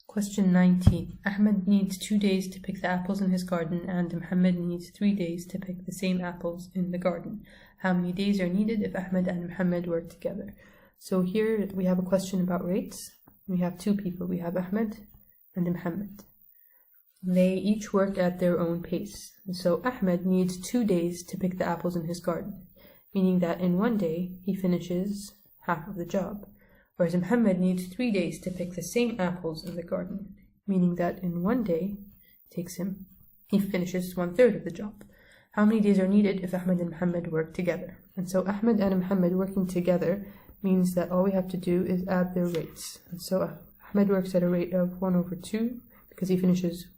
Question 19. Ahmed needs 2 days to pick the apples in his garden, and Muhammad needs 3 days to pick the same apples in the garden. How many days are needed if Ahmed and Muhammad work together? So here we have a question about rates. We have two people. We have Ahmed and Muhammad. They each work at their own pace. So Ahmed needs 2 days to pick the apples in his garden, meaning that in 1 day he finishes half of the job. Whereas Muhammad needs 3 days to pick the same apples in the garden, meaning that in 1 day he finishes 1/3 of the job. How many days are needed if Ahmed and Muhammad work together? And so Ahmed and Muhammad working together means that all we have to do is add their rates. And so Ahmed works at a rate of 1/2 because he finishes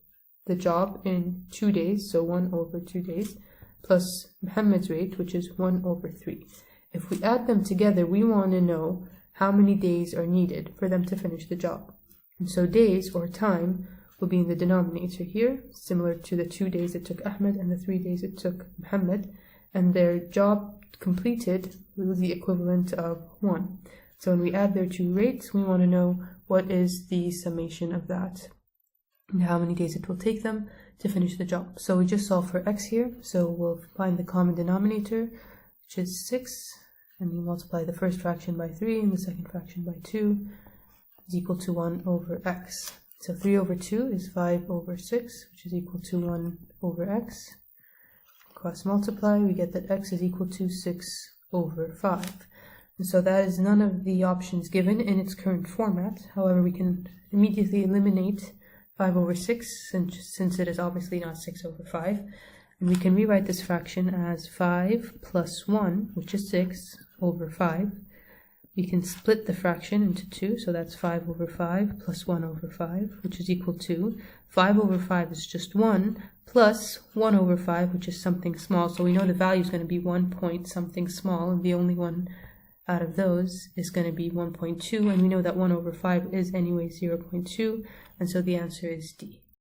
the job in 2 days, so 1/2 days, plus Muhammad's rate, which is 1/3. If we add them together, we want to know how many days are needed for them to finish the job. And so days, or time, will be in the denominator here, similar to the 2 days it took Ahmed and the 3 days it took Muhammad, and their job completed was the equivalent of 1. So when we add their two rates, we want to know what is the summation of that, and how many days it will take them to finish the job. So we just solve for x here, so we'll find the common denominator, which is 6, and we multiply the first fraction by 3 and the second fraction by 2 is equal to 1/x. So 3/2 is 5/6, which is equal to 1/x. Cross multiply, we get that x is equal to 6/5. And so that is none of the options given in its current format. However, we can immediately eliminate 5/6 since it is obviously not 6/5. And we can rewrite this fraction as 5 plus 1, which is 6/5. We can split the fraction into 2, so that's 5/5 plus 1/5, which is equal to 5/5 is just 1 plus 1/5, which is something small. So we know the value is going to be 1 point something small, and the only one out of those is going to be 1.2, and we know that 1/5 is anyway 0.2, and so the answer is D.